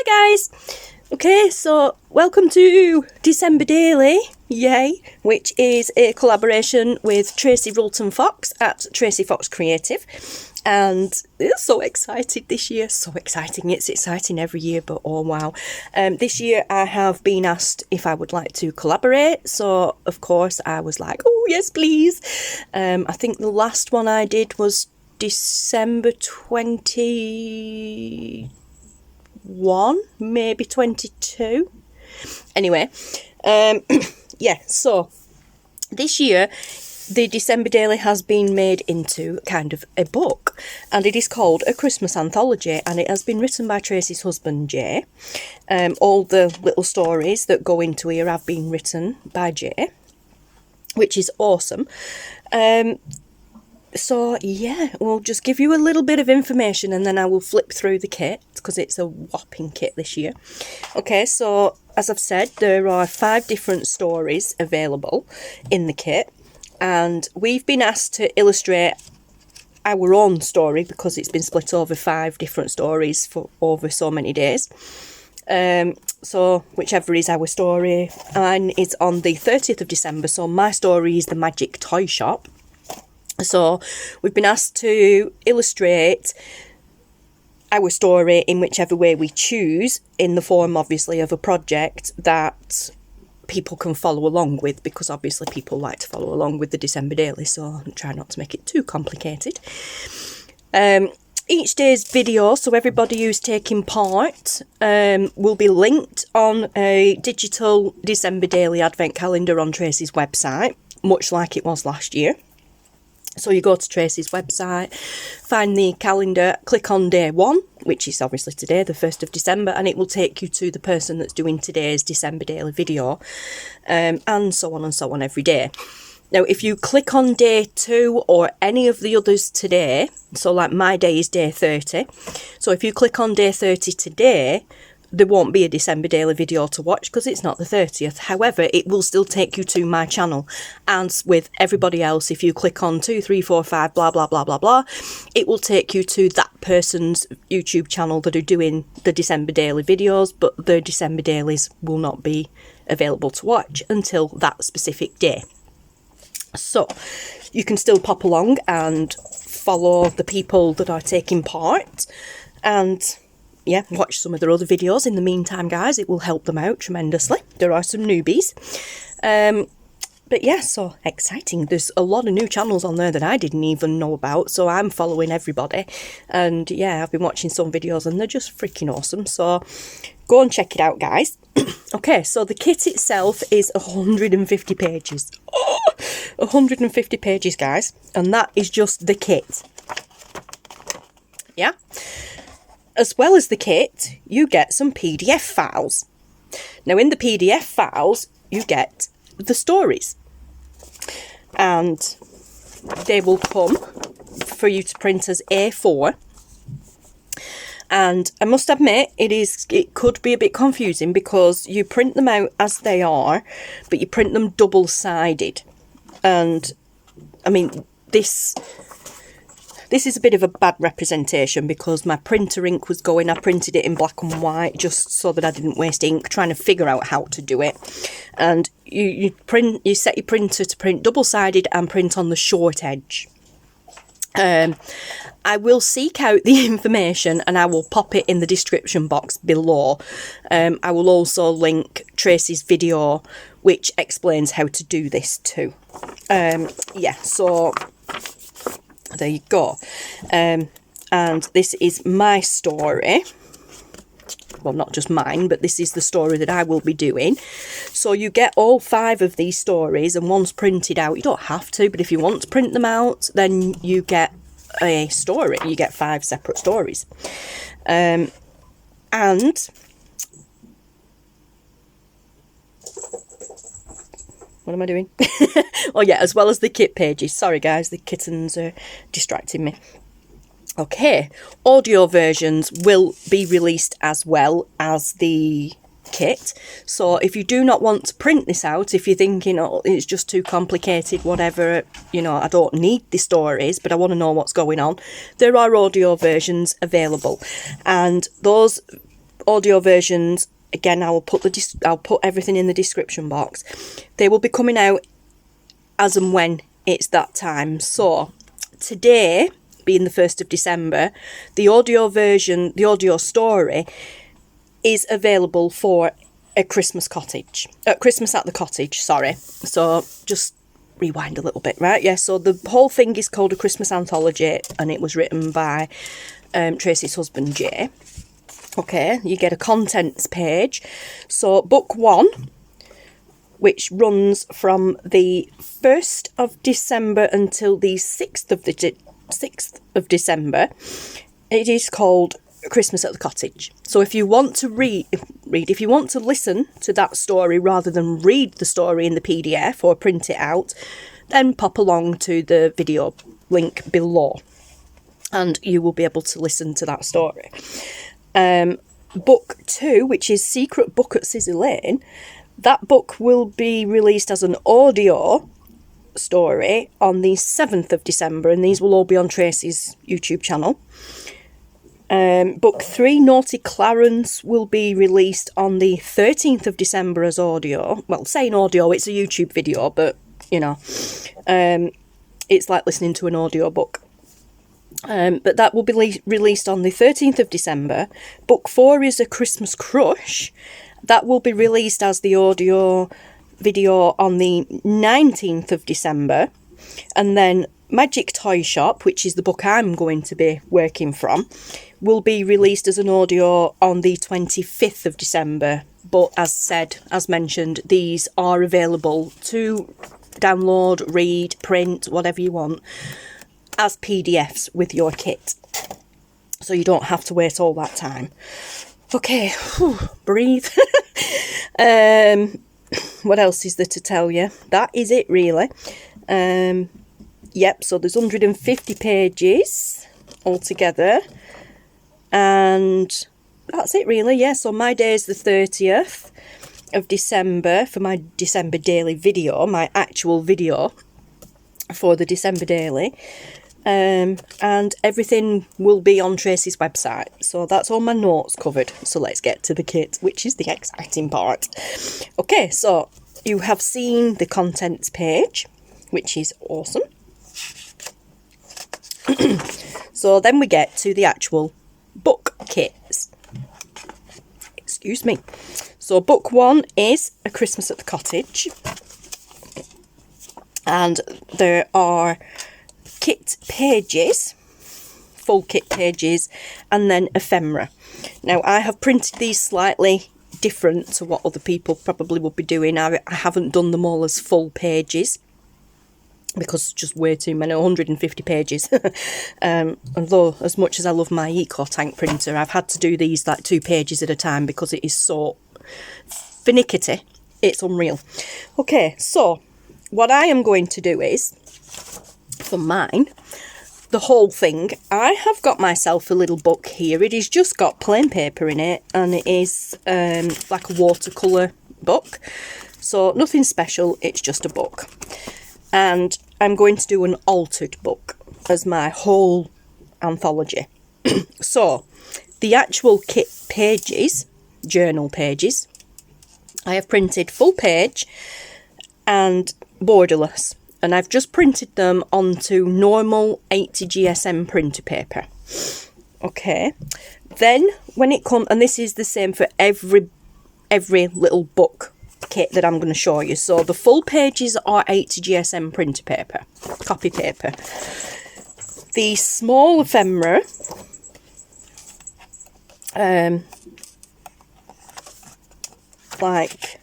Hi guys! Okay, so welcome to December Daily, yay, which is a collaboration with Tracie Fox at Tracie Fox Creative. And it's so excited this year, so exciting. It's exciting every year, but oh wow. This year I have been asked if I would like to collaborate, so of course I was like, oh yes please. I think the last one I did was December 21, maybe 22. Anyway, yeah, so this year the December Daily has been made into kind of a book, and it is called A Christmas Anthology, and it has been written by Tracie's husband Jay. All the little stories that go into here have been written by Jay, which is awesome. So yeah, we'll just give you a little bit of information and then I will flip through the kit because it's a whopping kit this year. Okay, so as I've said, there are 5 different stories available in the kit, and we've been asked to illustrate our own story because it's been split over 5 different stories for over so many days. So whichever is our story, and it's on the 30th of December, so my story is the Magic Toy Shop. So we've been asked to illustrate our story in whichever way we choose, in the form obviously of a project that people can follow along with, because obviously people like to follow along with the December Daily, so try not to make it too complicated. Each day's video, so everybody who's taking part, will be linked on a digital December Daily advent calendar on Tracie's website, much like it was last year. So you go to Tracie's website, find the calendar, click on day 1, which is obviously today, the 1st of December, and it will take you to the person that's doing today's December Daily video, and so on every day. Now, if you click on day 2 or any of the others today, so like my day is day 30, so if you click on day 30 today, there won't be a December Daily video to watch because it's not the 30th. However, it will still take you to my channel. And with everybody else, if you click on 2, 3, 4, 5, blah, blah, blah, blah, blah, it will take you to that person's YouTube channel that are doing the December Daily videos, but the December Dailies will not be available to watch until that specific day. So you can still pop along and follow the people that are taking part, and yeah, watch some of their other videos in the meantime, guys. It will help them out tremendously. There are some newbies. But yeah, so exciting. There's a lot of new channels on there that I didn't even know about, so I'm following everybody. And yeah, I've been watching some videos and they're just freaking awesome. So go and check it out, guys. Okay, so the kit itself is 150 pages. Oh, 150 pages, guys. And that is just the kit. Yeah. As well as the kit, you get some PDF files. Now, in the PDF files, you get the stories. And they will come for you to print as A4. And I must admit, it could be a bit confusing because you print them out as they are, but you print them double-sided. And, I mean, this is a bit of a bad representation because my printer ink was going. I printed it in black and white just so that I didn't waste ink trying to figure out how to do it. And you set your printer to print double-sided and print on the short edge. I will seek out the information and I will pop it in the description box below. I will also link Tracie's video which explains how to do this too. Yeah, so there you go. And this is my story. Well, not just mine, but this is the story that I will be doing. So you get all 5 of these stories, and one's printed out. You don't have to, but if you want to print them out, then you get a story. You get 5 separate stories. And what am I doing? Oh yeah, as well as the kit pages. Sorry guys, the kittens are distracting me. Okay, audio versions will be released as well as the kit. So if you do not want to print this out, if you're thinking, oh, it's just too complicated, whatever, you know, I don't need the stories, but I want to know what's going on, there are audio versions available. And those audio versions, again, I'll put everything in the description box. They will be coming out as and when it's that time. So today, being the 1st of December, the audio version, the audio story, is available for a Christmas at the cottage, sorry. So just rewind a little bit, right? Yeah, so the whole thing is called A Christmas Anthology, and it was written by Tracie's husband, Jay. Okay, you get a contents page. So book 1, which runs from the 1st of December until the 6th of December, it is called Christmas at the Cottage. So if you want to if you want to listen to that story rather than read the story in the PDF or print it out, then pop along to the video link below and you will be able to listen to that story. Book 2, which is Secret Book at Scissor Lane, that book will be released as an audio story on the 7th of December, and these will all be on Tracie's YouTube channel. Book 3, Naughty Clarence, will be released on the 13th of December as audio. Well, saying audio, it's a YouTube video, but, you know, it's like listening to an audio book. But that will be released on the 13th of December. Book 4 is A Christmas Crush. That will be released as the audio video on the 19th of December. And then Magic Toy Shop, which is the book I'm going to be working from, will be released as an audio on the 25th of December. But as mentioned, these are available to download, read, print, whatever you want, as PDFs with your kit. So you don't have to wait all that time. Okay, whew, breathe. What else is there to tell you? That is it, really. Yep, so there's 150 pages altogether. And that's it, really. Yeah, so my day is the 30th of December for my December daily video, my actual video for the December daily. And everything will be on Tracie's website. So that's all my notes covered. So let's get to the kit, which is the exciting part. Okay, so you have seen the contents page, which is awesome. So then we get to the actual book kits. Excuse me. So book 1 is A Christmas at the Cottage. And there are kit pages, full kit pages, and then ephemera. Now I have printed these slightly different to what other people probably would be doing. I haven't done them all as full pages because it's just way too many, 150 pages. Although as much as I love my Eco Tank printer, I've had to do these like 2 pages at a time because it is so finicky. It's unreal. Okay, so what I am going to do is, for mine, the whole thing, I have got myself a little book here. It has just got plain paper in it, and it is like a watercolour book. So nothing special, it's just a book. And I'm going to do an altered book as my whole anthology. So the actual kit pages, journal pages, I have printed full page and borderless. And I've just printed them onto normal 80 GSM printer paper. Okay. Then when it comes, and this is the same for every little book kit that I'm going to show you. So the full pages are 80 GSM printer paper, copy paper. The small ephemera, like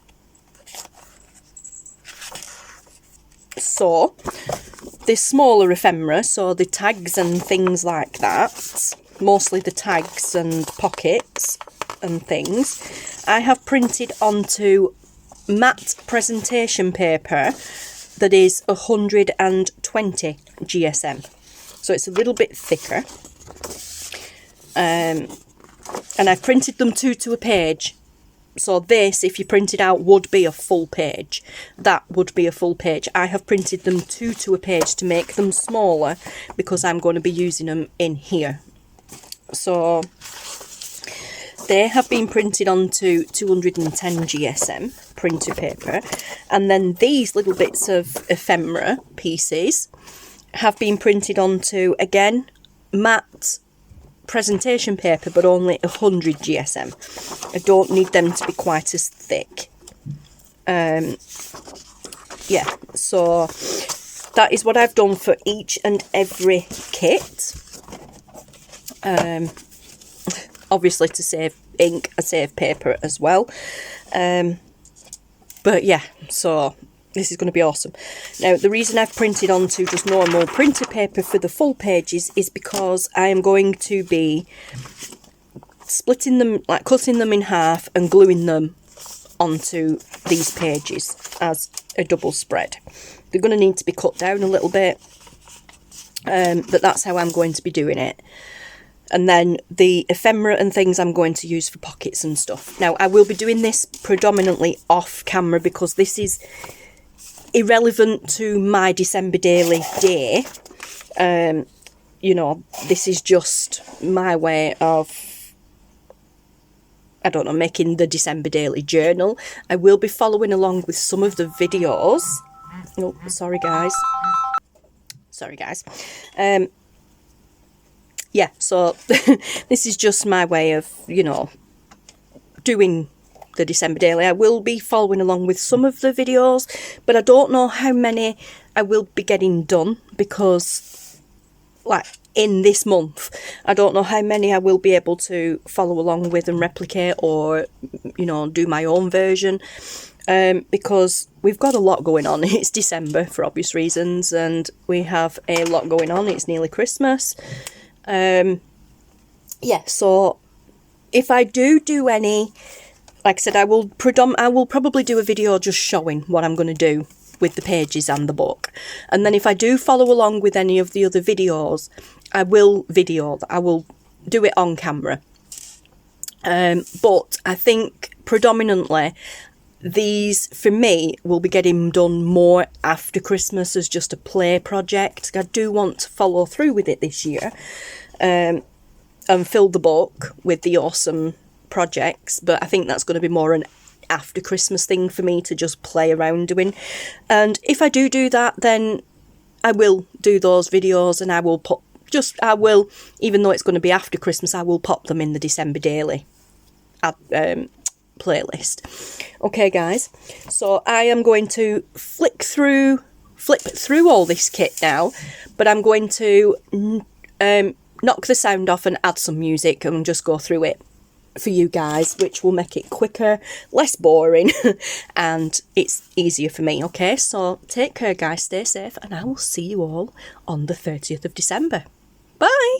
so, the smaller ephemera, so the tags and things like that, mostly the tags and pockets and things, I have printed onto matte presentation paper that is 120 GSM. So it's a little bit thicker. And I've printed them 2 to a page. So this, if you print it out, would be a full page. That would be a full page. I have printed them 2 to a page to make them smaller because I'm going to be using them in here. So they have been printed onto 210 GSM printer paper, and then these little bits of ephemera pieces have been printed onto, again, matte presentation paper, but only 100 GSM. I don't need them to be quite as thick. Yeah, so that is what I've done for each and every kit. Obviously to save ink, I save paper as well. But yeah, so this is going to be awesome. Now, the reason I've printed onto just normal printer paper for the full pages is because I am going to be splitting them, like cutting them in half and gluing them onto these pages as a double spread. They're going to need to be cut down a little bit, but that's how I'm going to be doing it. And then the ephemera and things I'm going to use for pockets and stuff. Now, I will be doing this predominantly off camera because this is irrelevant to my December daily day. You know, this is just my way of, I don't know, making the December daily journal. I will be following along with some of the videos. Oh, sorry guys. Sorry guys. Yeah, so this is just my way of, you know, doing the December daily. I will be following along with some of the videos, but I don't know how many I will be getting done because, like, in this month, I don't know how many I will be able to follow along with and replicate or, you know, do my own version, because we've got a lot going on. It's December for obvious reasons, and we have a lot going on. It's nearly Christmas. Yeah, so if I do any, like I said, I will probably do a video just showing what I'm going to do with the pages and the book. And then if I do follow along with any of the other videos, I will do it on camera. But I think predominantly these, for me, will be getting done more after Christmas as just a play project. I do want to follow through with it this year, and fill the book with the awesome projects, but I think that's going to be more an after Christmas thing for me to just play around doing. And if I do that, then I will do those videos, and I will even though it's going to be after Christmas, I will pop them in the December daily playlist. Okay guys, so I am going to flip through all this kit now, but I'm going to knock the sound off and add some music and just go through it for you guys, which will make it quicker, less boring, and it's easier for me. Okay, so take care guys, stay safe, and I will see you all on the 30th of December. Bye!